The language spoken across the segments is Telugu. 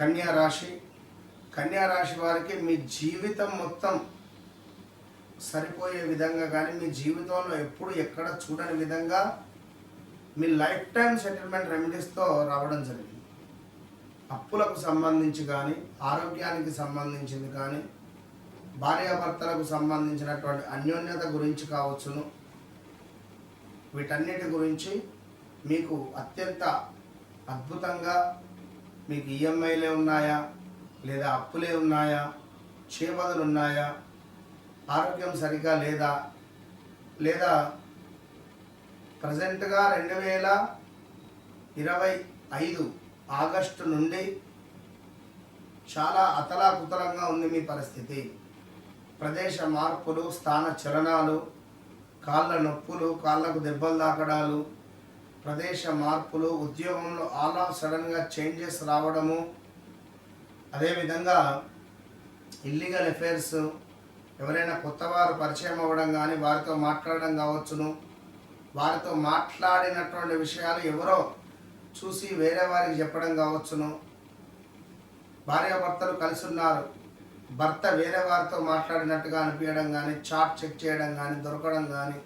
కన్యా రాశి. కన్యా రాశి వారికి మీ జీవితం మొత్తం సరిపోయే విధంగా కానీ మీ జీవితంలో ఎప్పుడు ఎక్కడ చూడని విధంగా మీ లైఫ్ టైం సెటిల్మెంట్ రెమెడీస్తో రావడం జరిగింది. అప్పులకు సంబంధించి కానీ, ఆరోగ్యానికి సంబంధించింది కానీ, భార్యాభర్తలకు సంబంధించినటువంటి అన్యోన్యత గురించి కావచ్చును, వీటన్నిటి గురించి మీకు అత్యంత అద్భుతంగా మీకు ఈఎంఐలే ఉన్నాయా, లేదా అప్పులే ఉన్నాయా, చేబదులు ఉన్నాయా, ఆరోగ్యం సరిగా లేదా, లేదా ప్రజెంట్గా 2025 ఆగస్టు నుండి చాలా అతలాకుతలంగా ఉంది మీ పరిస్థితి. ప్రదేశ మార్పులు, స్థాన చలనాలు, కాళ్ళ నొప్పులు, కాళ్ళకు దెబ్బలు తాకడాలు, ప్రదేశ మార్పులు, ఉద్యోగంలో ఆల్ ఆఫ్ సడన్గా చేంజెస్ రావడము, అదేవిధంగా ఇల్లీగల్ అఫైర్స్, ఎవరైనా కొత్త వారు పరిచయం అవ్వడం కానీ, వారితో మాట్లాడడం కావచ్చును, వారితో మాట్లాడినటువంటి విషయాలు ఎవరో చూసి వేరే వారికి చెప్పడం కావచ్చును, భార్యాభర్తలు కలిసి ఉన్నారు, భర్త వేరే వారితో మాట్లాడినట్టుగా అనిపించడం కానీ, చాట్ చెక్ చేయడం కానీ, దొరకడం కానీ,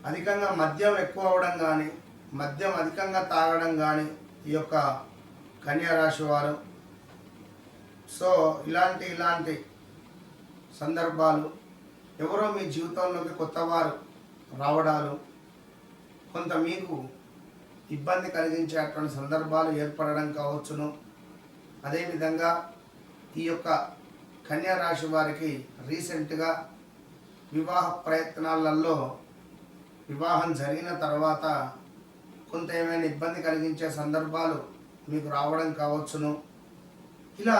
అధికంగా మద్యం ఎక్కువ అవ్వడం కానీ, మద్యం అధికంగా తాగడం కానీ ఈ యొక్క కన్యా రాశి వారు. సో ఇలాంటి సందర్భాలు, ఎవరో మీ జీవితంలోకి కొత్త వారు రావడాలు, కొంత మీకు ఇబ్బంది కలిగించేటువంటి సందర్భాలు ఏర్పడడం కావచ్చును. అదేవిధంగా ఈ యొక్క కన్యా రాశి వారికి రీసెంట్గా వివాహ ప్రయత్నాలలో వివాహం జరిగిన తర్వాత కొంత ఏమైనా ఇబ్బంది కలిగించే సందర్భాలు మీకు రావడం కావచ్చును. ఇలా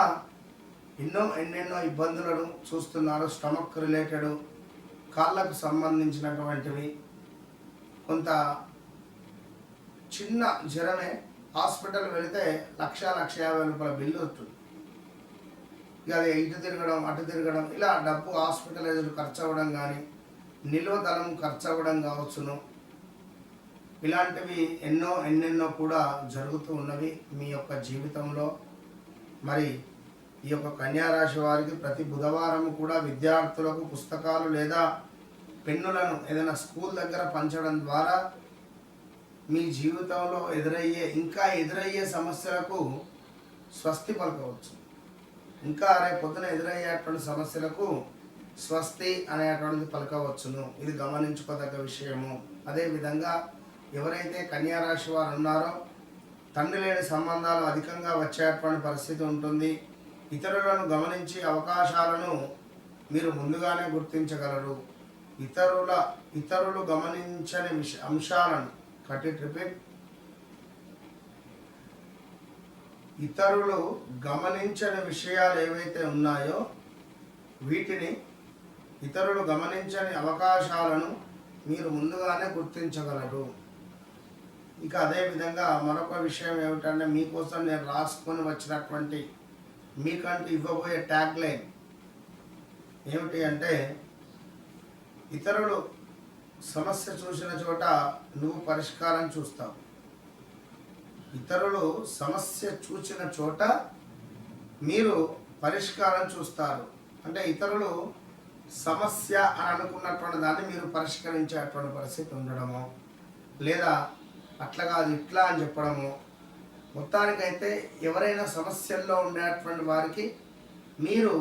ఎన్నెన్నో ఇబ్బందులను చూస్తున్నారు. స్టమక్ రిలేటెడ్, కాళ్ళకు సంబంధించినటువంటివి, కొంత చిన్న జ్వరమే హాస్పిటల్ వెళితే 1,50,000 బిల్లు వస్తుంది. ఇక అది ఇటు తిరగడం అటు తిరగడం, ఇలా డబ్బు హాస్పిటలైజ్డ్ ఖర్చు అవ్వడం కానీ, నిల్వ ధనం ఖర్చు అవ్వడం కావచ్చును. ఇలాంటివి ఎన్నెన్నో కూడా జరుగుతూ ఉన్నవి మీ యొక్క జీవితంలో. మరి ఈ యొక్క కన్యా రాశి వారికి ప్రతి బుధవారం కూడా విద్యార్థులకు పుస్తకాలు లేదా పెన్నులను ఏదైనా స్కూల్ దగ్గర పంచడం ద్వారా మీ జీవితంలో ఎదురయ్యే సమస్యలకు స్వస్తి పలకవచ్చు. ఇంకా రేపొద్దున ఎదురయ్యేటువంటి సమస్యలకు స్వస్తి అనేటువంటిది పలకవచ్చును. ఇది గమనించుకోదగ్గ విషయము. అదేవిధంగా ఎవరైతే కన్యా రాశి వారు ఉన్నారో తండ్రి లేని సంబంధాలు అధికంగా వచ్చేటువంటి పరిస్థితి ఉంటుంది. ఇతరులను గమనించి అవకాశాలను మీరు ముందుగానే గుర్తించగలరు. ఇతరులు గమనించని అంశాలను ఇతరులు గమనించని విషయాలు ఏవైతే ఉన్నాయో వీటిని, ఇతరులు గమనించని అవకాశాలను మీరు ముందుగానే గుర్తించగలరు. ఇక అదేవిధంగా మరొక విషయం ఏమిటంటే, మీకోసం నేను రాసుకొని వచ్చినటువంటి మీకంటూ ఇవ్వబోయే ట్యాగ్ లైన్ ఏమిటి అంటే, ఇతరులు సమస్య చూసిన చోట నువ్వు పరిష్కారం చూస్తావు. ఇతరులు సమస్య చూసిన చోట మీరు పరిష్కారం చూస్తారు. అంటే ఇతరులు సమస్య అని అనుకున్నటువంటి దాన్ని మీరు పరిష్కరించేటువంటి పరిస్థితి ఉండడము, లేదా అట్లా కాదు ఇట్లా అని చెప్పడము. మొత్తానికైతే ఎవరైనా సమస్యల్లో ఉండేటువంటి వారికి మీరు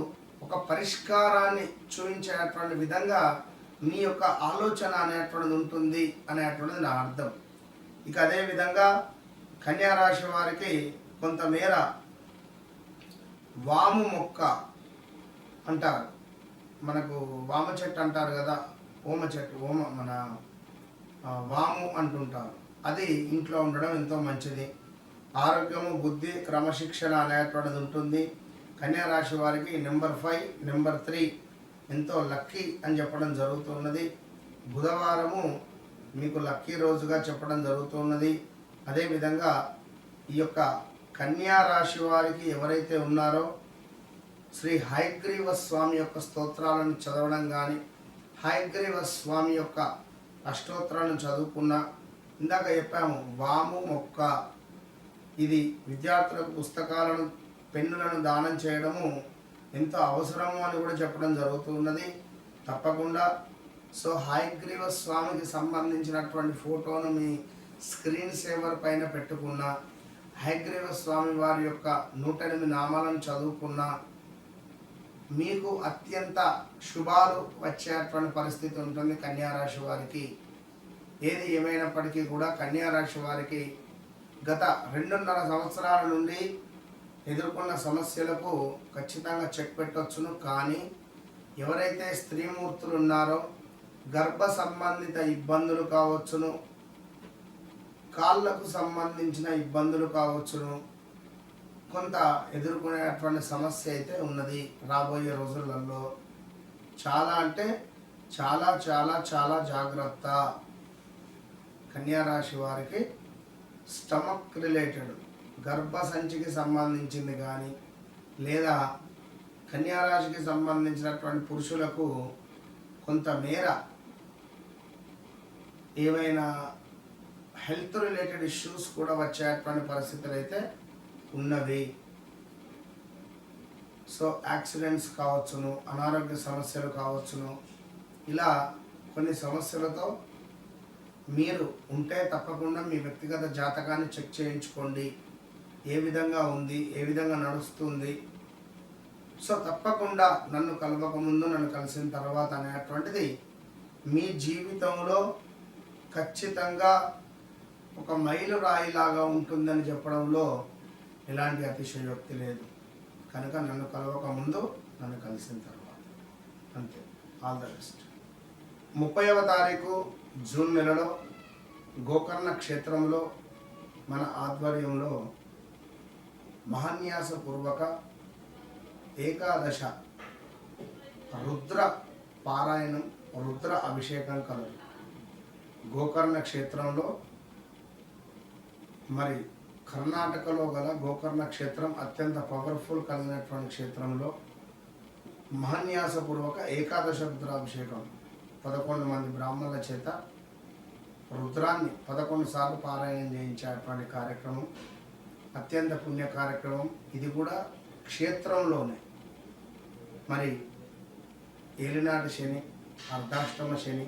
ఒక పరిష్కారాన్ని చూపించేటువంటి విధంగా మీ యొక్క ఆలోచన అనేటువంటిది ఉంటుంది అనేటువంటిది నా అర్థం. ఇక అదేవిధంగా కన్యా రాశి వారికి కొంతమేర వాము మొక్క అంటారు, మనకు వామ చెట్టు అంటారు కదా, మన వాము అంటుంటారు. అది ఇంట్లో ఉండడం ఎంతో మంచిది. ఆరోగ్యము, బుద్ధి, క్రమశిక్షణ అనేటువంటిది ఉంటుంది. కన్యా రాశి వారికి నెంబర్ 5, నెంబర్ 3 ఎంతో లక్కీ అని చెప్పడం జరుగుతున్నది. బుధవారము మీకు లక్కీ రోజుగా చెప్పడం జరుగుతున్నది. అదేవిధంగా ఈ యొక్క కన్యా రాశి వారికి ఎవరైతే ఉన్నారో శ్రీ హయగ్రీవ స్వామి యొక్క స్తోత్రాలను చదవడం కానీ, హయగ్రీవ స్వామి యొక్క అష్టోత్తరాలను చదువుకున్న, ఇందాక చెప్పాము వాము మొక్క ఇది విద్యార్థులకు పుస్తకాలను పెన్నులను దానం చేయడము ఎంతో అవసరము అని కూడా చెప్పడం జరుగుతున్నది. తప్పకుండా సో హయగ్రీవ స్వామికి సంబంధించినటువంటి ఫోటోను మీ స్క్రీన్ సేవర్ పైన పెట్టుకున్న, హయగ్రీవ స్వామి వారి యొక్క 108 నామాలను చదువుకున్న మీకు అత్యంత శుభాలు వచ్చేటువంటి పరిస్థితి ఉంటుంది కన్యారాశి వారికి. ఏది ఏమైనప్పటికీ కూడా కన్యారాశి వారికి గత 2.5 సంవత్సరాల నుండి ఎదుర్కొన్న సమస్యలకు ఖచ్చితంగా చెక్ పెట్టవచ్చును. కానీ ఎవరైతే స్త్రీమూర్తులు ఉన్నారో గర్భ సంబంధిత ఇబ్బందులు కావచ్చును, కాళ్ళకు సంబంధించిన ఇబ్బందులు కావచ్చును, కొంత ఎదుర్కొనేటువంటి సమస్య అయితే ఉన్నది రాబోయే రోజులలో. చాలా అంటే చాలా చాలా చాలా జాగ్రత్త. కన్యారాశి వారికి స్టమక్ రిలేటెడ్ గర్భసంచికి సంబంధించింది కానీ, లేదా కన్యారాశికి సంబంధించినటువంటి పురుషులకు కొంతమేర ఏవైనా హెల్త్ రిలేటెడ్ ఇష్యూస్ కూడా వచ్చేటువంటి పరిస్థితులు అయితే ఉన్నవి. సో యాక్సిడెంట్స్ కావచ్చును, అనారోగ్య సమస్యలు కావచ్చును, ఇలా కొన్ని సమస్యలతో మీరు ఉంటే తప్పకుండా మీ వ్యక్తిగత జాతకాన్ని చెక్ చేయించుకోండి. ఏ విధంగా ఉంది, ఏ విధంగా నడుస్తుంది. సో తప్పకుండా నన్ను కలవకముందు, నన్ను కలిసిన తర్వాత అనేటువంటిది మీ జీవితంలో ఖచ్చితంగా ఒక మైలురాయిలాగా ఉంటుందని చెప్పడంలో ఎలాంటి అతిశయోక్తి లేదు. కనుక నన్ను కలవకముందు, నన్ను కలిసిన తర్వాత అంతే. All the best. 30వ తారీఖు జూన్ నెలలో గోకర్ణ క్షేత్రంలో మన ఆధ్వర్యంలో మహాన్యాసపూర్వక ఏకాదశ రుద్ర పారాయణం, రుద్ర అభిషేకం కలదు. గోకర్ణ క్షేత్రంలో, మరి కర్ణాటకలో గల గోకర్ణ క్షేత్రం అత్యంత పవర్ఫుల్ కలిగినటువంటి క్షేత్రంలో మహాన్యాసపూర్వక ఏకాదశ రుద్రాభిషేకం 11 మంది బ్రాహ్మణుల చేత రుద్రాన్ని 11 సార్లు పారాయణం చేయించేటువంటి కార్యక్రమం అత్యంత పుణ్య కార్యక్రమం. ఇది కూడా క్షేత్రంలోనే. మరి ఏలినాటి శని, అర్ధాష్టమ శని,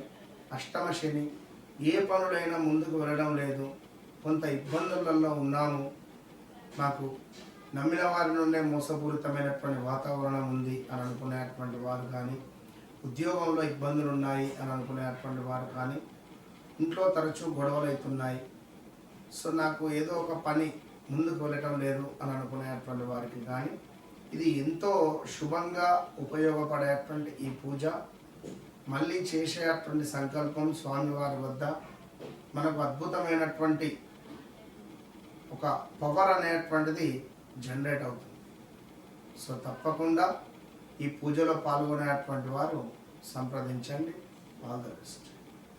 అష్టమ శని, ఏ పనులైనా ముందుకు వెళ్ళడం లేదు, కొంత ఇబ్బందులలో ఉన్నాము, నాకు నమ్మిన వారి నుండే మోసపూరితమైనటువంటి వాతావరణం ఉంది అని అనుకునేటువంటి వారు కానీ, ఉద్యోగంలో ఇబ్బందులు ఉన్నాయి అని అనుకునేటువంటి వారు కానీ, ఇంట్లో తరచూ గొడవలు అవుతున్నాయి, సో నాకు ఏదో ఒక పని ముందుకు వెళ్ళటం లేదు అని అనుకునేటువంటి వారికి కానీ ఇది ఎంతో శుభంగా ఉపయోగపడేటువంటి ఈ పూజ. మళ్ళీ చేసేటువంటి సంకల్పం స్వామివారి వద్ద మనకు అద్భుతమైనటువంటి ఒక పవర్ అనేటువంటిది జనరేట్ అవుతుంది. సో తప్పకుండా ఈ పూజలో పాల్గొనేటువంటి వారు సంప్రదించండి. All the best.